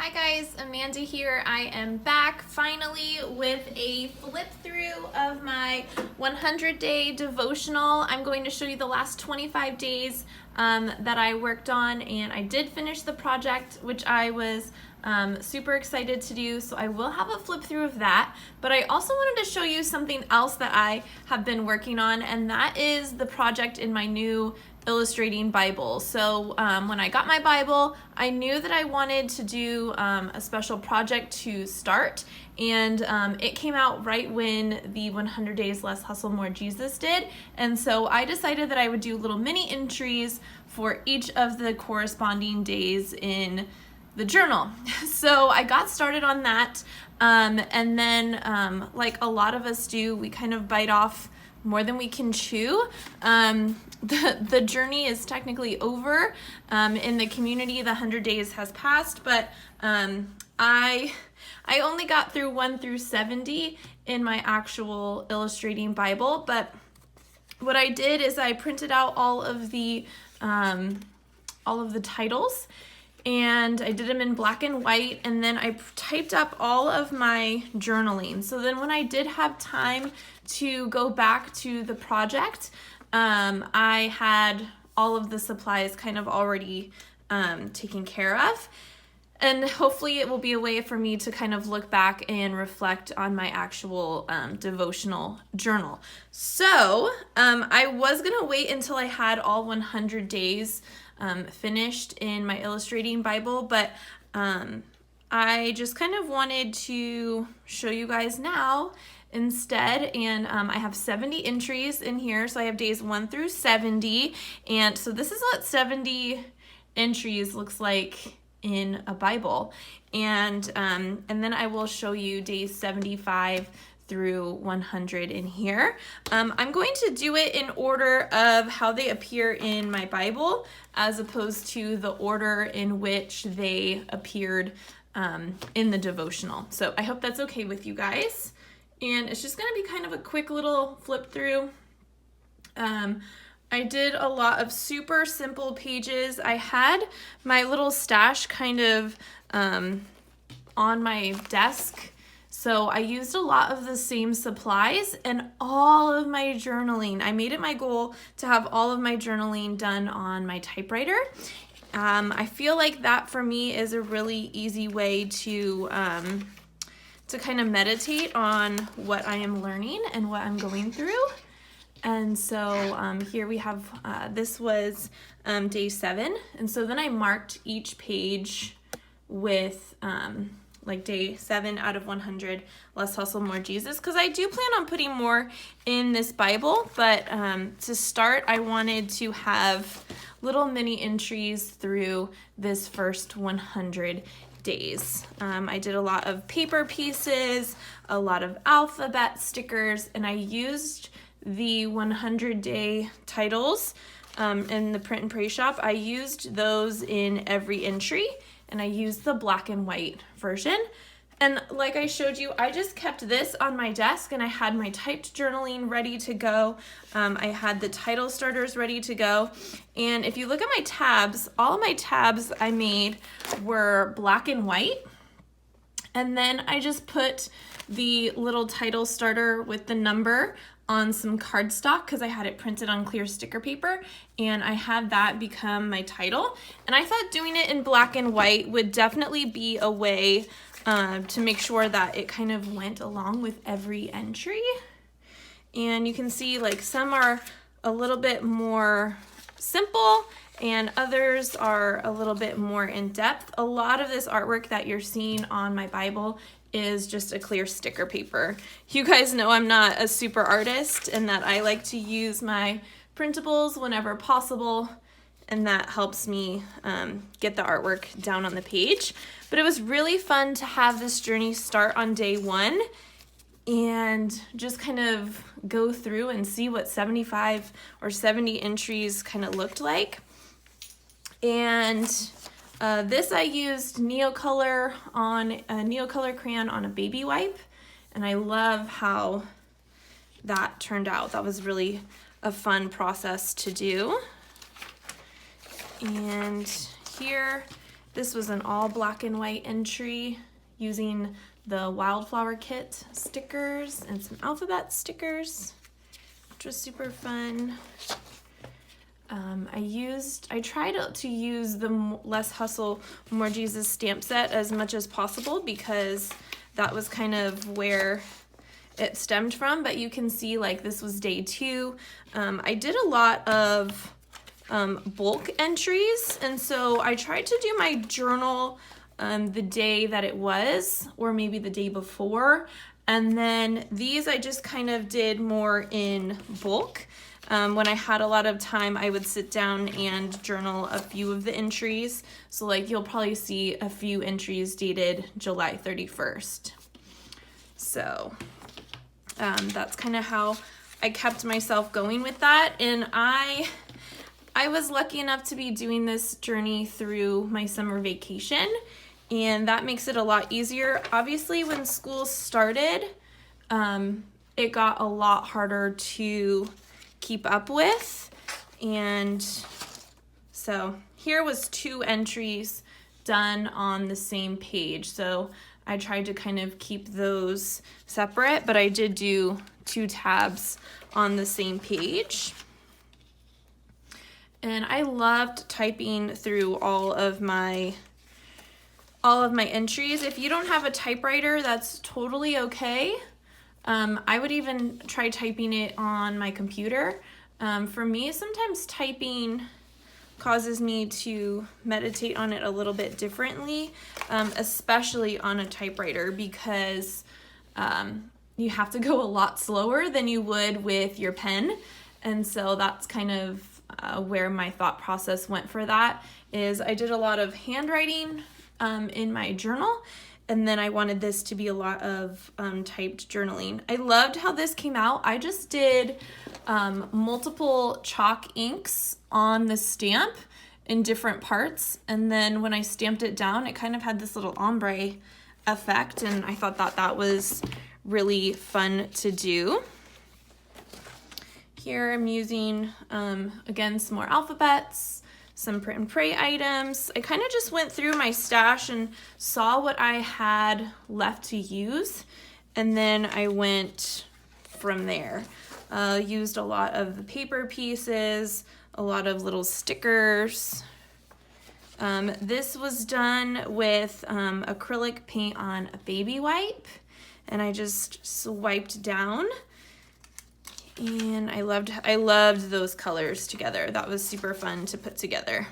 Hi guys, Amanda here. I am back finally with a flip through of my 100-day devotional. I'm going to show you the last 25 days that I worked on, and I did finish the project, which I was super excited to do, so I will have a flip through of that. But I also wanted to show you something else that I have been working on, and that is the project in my new illustrating Bible. So when I got my Bible, I knew that I wanted to do a special project to start, and it came out right when the 100 Days Less Hustle More Jesus did, and so I decided that I would do little mini entries for each of the corresponding days in the journal. So I got started on that, and then like a lot of us do, we kind of bite off more than we can chew. The journey is technically over. In the community, the 100 days has passed, but I only got through 1 through 70 in my actual illustrating Bible. But what I did is I printed out all of the titles, and I did them in black and white, and then I typed up all of my journaling. So then when I did have time to go back to the project, I had all of the supplies kind of already taken care of. And hopefully it will be a way for me to kind of look back and reflect on my actual devotional journal. So I was going to wait until I had all 100 days finished in my illustrating Bible, but I just kind of wanted to show you guys now instead. And I have 70 entries in here, so I have days 1 through 70, and so this is what 70 entries looks like in a Bible, and then I will show you days 75 through 100 in here. I'm going to do it in order of how they appear in my Bible, as opposed to the order in which they appeared in the devotional. So I hope that's okay with you guys. And it's just going to be kind of a quick little flip through. I did a lot of super simple pages. I had my little stash kind of on my desk, so I used a lot of the same supplies, and all of my journaling, I made it my goal to have all of my journaling done on my typewriter. I feel like that for me is a really easy way to kind of meditate on what I am learning and what I'm going through. And so here we have, this was day 7. And so then I marked each page with like day 7 out of 100, Less Hustle, More Jesus, because I do plan on putting more in this Bible. But to start, I wanted to have little mini entries through this first 100 days. I did a lot of paper pieces, a lot of alphabet stickers, and I used the 100-day titles in the Print and Pray shop. I used those in every entry, and I used the black and white version. And like I showed you, I just kept this on my desk, and I had my typed journaling ready to go. I had the title starters ready to go. And if you look at my tabs, all of my tabs I made were black and white. And then I just put the little title starter with the number on some cardstock because I had it printed on clear sticker paper, and I had that become my title. And I thought doing it in black and white would definitely be a way to make sure that it kind of went along with every entry. And you can see like some are a little bit more simple and others are a little bit more in depth. A lot of this artwork that you're seeing on my Bible is just a clear sticker paper. You guys know I'm not a super artist, and that I like to use my printables whenever possible, and that helps me get the artwork down on the page. But it was really fun to have this journey start on day 1 and just kind of go through and see what 75 or 70 entries kind of looked like. And this I used Neocolor on a Neocolor crayon on a baby wipe, and I love how that turned out. That was really a fun process to do. And here This was an all black and white entry using the Wildflower Kit stickers and some alphabet stickers, which was super fun. I tried to use the Less Hustle, More Jesus stamp set as much as possible because that was kind of where it stemmed from, but you can see like this was day 2. I did a lot of bulk entries, and so I tried to do my journal the day that it was, or maybe the day before, and then these I just kind of did more in bulk. When I had a lot of time, I would sit down and journal a few of the entries. So like you'll probably see a few entries dated July 31st. So that's kind of how I kept myself going with that. And I was lucky enough to be doing this journey through my summer vacation, and that makes it a lot easier. Obviously, when school started, it got a lot harder to keep up with, and so here was 2 entries done on the same page, so I tried to kind of keep those separate, but I did do 2 tabs on the same page. And I loved typing through all of my entries. If you don't have a typewriter, that's totally okay. I would even try typing it on my computer. For me, sometimes typing causes me to meditate on it a little bit differently, especially on a typewriter, because you have to go a lot slower than you would with your pen. And so that's kind of where my thought process went for that, is I did a lot of handwriting in my journal, and then I wanted this to be a lot of typed journaling. I loved how this came out. I just did multiple chalk inks on the stamp in different parts, and then when I stamped it down, it kind of had this little ombre effect, and I thought that was really fun to do. Here I'm using, again, some more alphabets, some print and pray items. I kind of just went through my stash and saw what I had left to use, and then I went from there. Used a lot of the paper pieces, a lot of little stickers. This was done with acrylic paint on a baby wipe, and I just swiped down. And I loved those colors together. That was super fun to put together.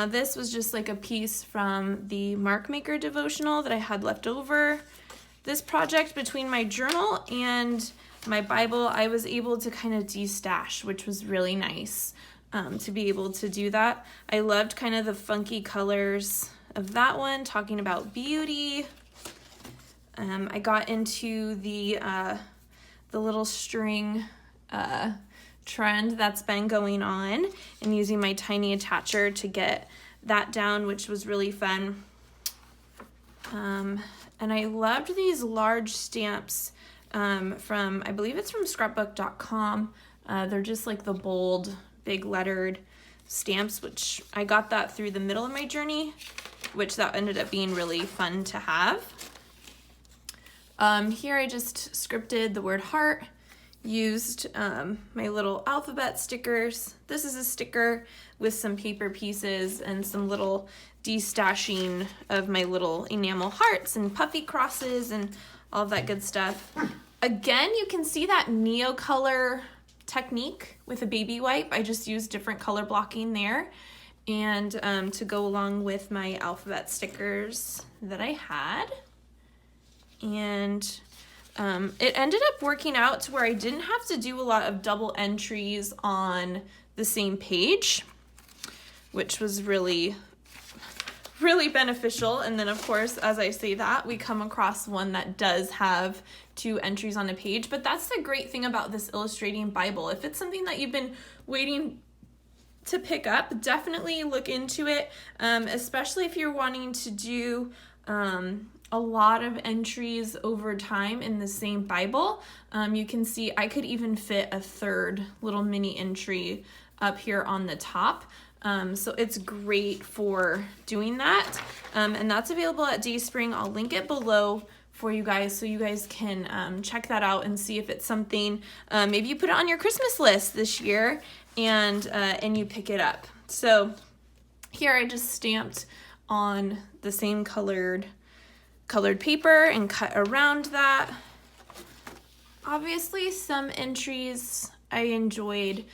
This was just like a piece from the Mark Maker devotional that I had left over. This project, between my journal and my Bible, I was able to kind of de-stash, which was really nice to be able to do that. I loved kind of the funky colors of that one, talking about beauty. I got into the little string trend that's been going on, and using my tiny attacher to get that down, which was really fun. And I loved these large stamps from, I believe it's from scrapbook.com. They're just like the bold, big lettered stamps, which I got that through the middle of my journey, which that ended up being really fun to have. Here I just scripted the word heart, used my little alphabet stickers. This is a sticker with some paper pieces and some little de-stashing of my little enamel hearts and puffy crosses and all of that good stuff. Again, you can see that Neocolor technique with a baby wipe. I just used different color blocking there, and to go along with my alphabet stickers that I had. And it ended up working out to where I didn't have to do a lot of double entries on the same page, which was really beneficial. And then of course, as I say that, we come across one that does have 2 entries on a page. But that's the great thing about this Illustrating Bible. If it's something that you've been waiting to pick up, definitely look into it, especially if you're wanting to do a lot of entries over time in the same Bible. You can see I could even fit a 3rd little mini entry up here on the top. So it's great for doing that. And that's available at Dayspring. I'll link it below for you guys so you guys can check that out and see if it's something, maybe you put it on your Christmas list this year and you pick it up. So here I just stamped on the same colored paper and cut around that. Obviously some entries I enjoyed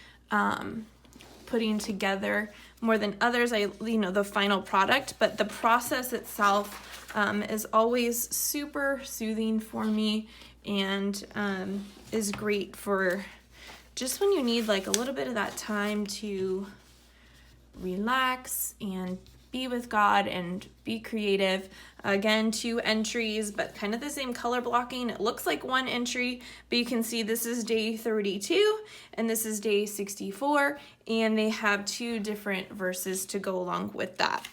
putting together more than others. The final product, but the process itself is always super soothing for me and is great for just when you need like a little bit of that time to relax and be with God and be creative. Again, 2 entries, but kind of the same color blocking. It looks like 1 entry, but you can see this is day 32 and this is day 64, and they have 2 different verses to go along with that.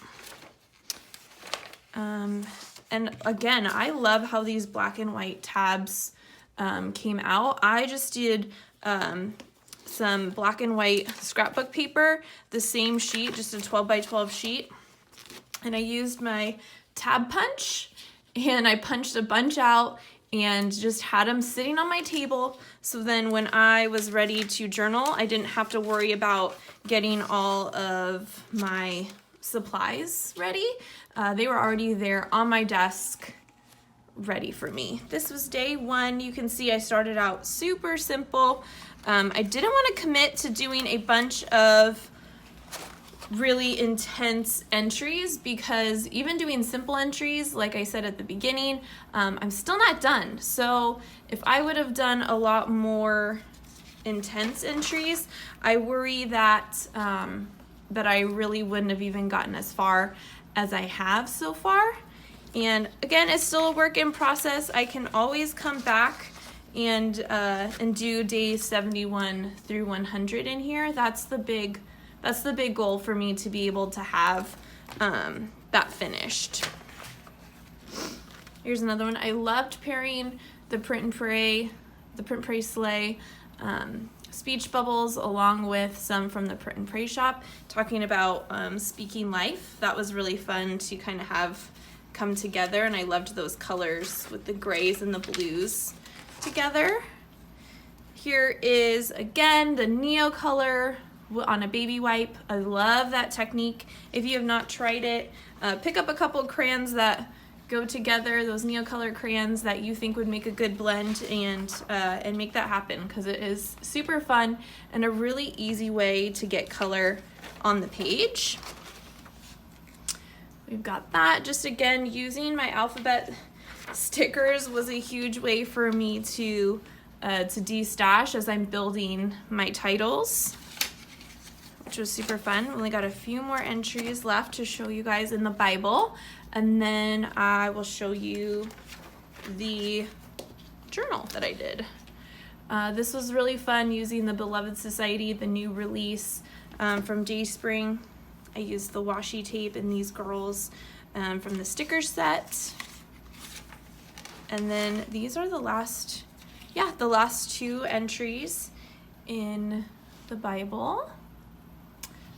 And again, I love how these black and white tabs came out. I just did some black and white scrapbook paper, the same sheet, just a 12 by 12 sheet. And I used my tab punch and I punched a bunch out and just had them sitting on my table. So then when I was ready to journal, I didn't have to worry about getting all of my supplies ready. They were already there on my desk ready for me. This was day 1. You can see I started out super simple. I didn't want to commit to doing a bunch of really intense entries because even doing simple entries, like I said at the beginning, I'm still not done. So if I would have done a lot more intense entries, I worry that that I really wouldn't have even gotten as far as I have so far. And again, it's still a work in process. I can always come back and do days 71 through 100 in here. That's the big goal for me, to be able to have that finished. Here's another one. I loved pairing the Print and Pray Slay speech bubbles along with some from the Print and Pray shop, talking about speaking life. That was really fun to kind of have come together, and I loved those colors with the grays and the blues together. Here is again the Neo color on a baby wipe. I love that technique. If you have not tried it, pick up a couple of crayons that go together, those Neo color crayons that you think would make a good blend, and make that happen, because it is super fun and a really easy way to get color on the page. We've got that. Just again, using my alphabet stickers was a huge way for me to de-stash as I'm building my titles, which was super fun. Only got a few more entries left to show you guys in the Bible, and then I will show you the journal that I did. This was really fun, using the Beloved Society, the new release from Dayspring. I used the washi tape and these girls from the sticker set. And then these are the last 2 entries in the Bible.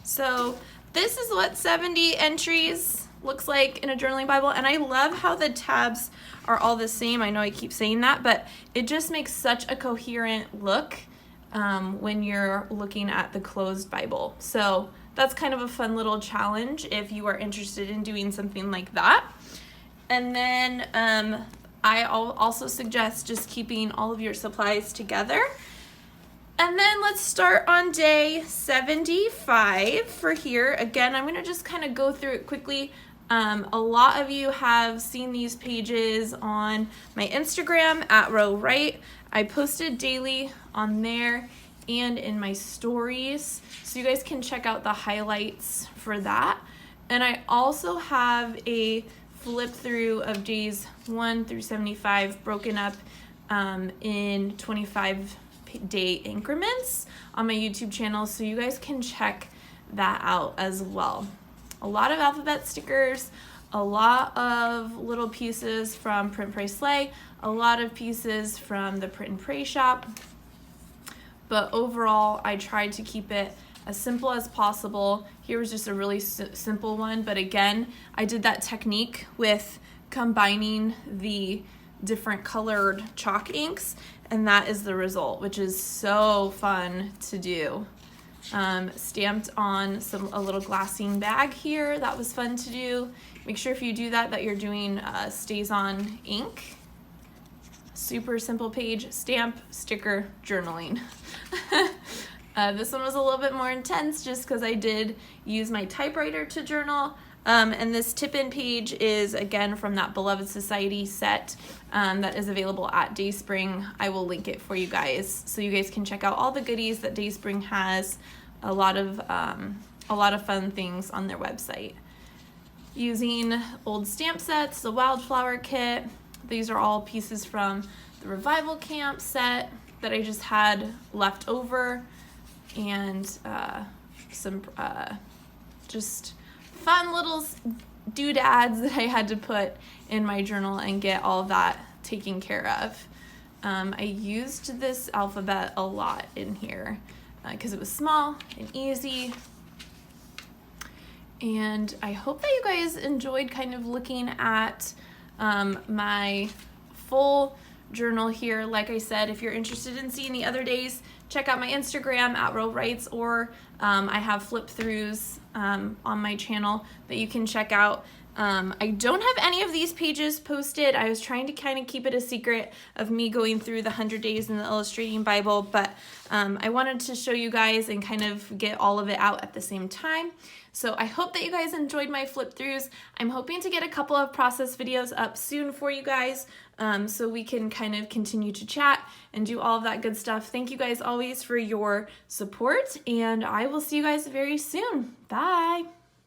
So this is what 70 entries looks like in a journaling Bible, and I love how the tabs are all the same. I know I keep saying that, but it just makes such a coherent look when you're looking at the closed Bible. So that's kind of a fun little challenge if you are interested in doing something like that. And then I also suggest just keeping all of your supplies together. And then let's start on day 75 for here. Again, I'm gonna just kind of go through it quickly. A lot of you have seen these pages on my Instagram at Row Write. I posted daily on there and in my stories, so you guys can check out the highlights for that. And I also have a flip through of days 1 through 75 broken up in 25-day increments on my YouTube channel, so you guys can check that out as well. A lot of alphabet stickers, a lot of little pieces from Print, Pray, Slay, a lot of pieces from the Print and Pray shop. But overall, I tried to keep it as simple as possible. Here was just a really simple one, but again, I did that technique with combining the different colored chalk inks, and that is the result, which is so fun to do. Stamped on a little glassine bag here. That was fun to do. Make sure if you do that you're doing StazOn ink. Super simple page, stamp, sticker, journaling. This one was a little bit more intense just because I did use my typewriter to journal. And this tip-in page is again from that Beloved Society set that is available at Dayspring. I will link it for you guys so you guys can check out all the goodies that Dayspring has. A lot of fun things on their website. Using old stamp sets, the Wildflower kit. These are all pieces from the Revival Camp set that I just had left over, and some just fun little doodads that I had to put in my journal and get all of that taken care of. I used this alphabet a lot in here because it was small and easy. And I hope that you guys enjoyed kind of looking at my full journal here. Like I said, if you're interested in seeing the other days, check out my Instagram at Ro Writes, or I have flip throughs on my channel that you can check out. I don't have any of these pages posted. I was trying to kind of keep it a secret of me going through the 100 days in the Illustrating Bible, but I wanted to show you guys and kind of get all of it out at the same time. So I hope that you guys enjoyed my flip throughs. I'm hoping to get a couple of process videos up soon for you guys so we can kind of continue to chat and do all of that good stuff. Thank you guys always for your support, and I will see you guys very soon. Bye.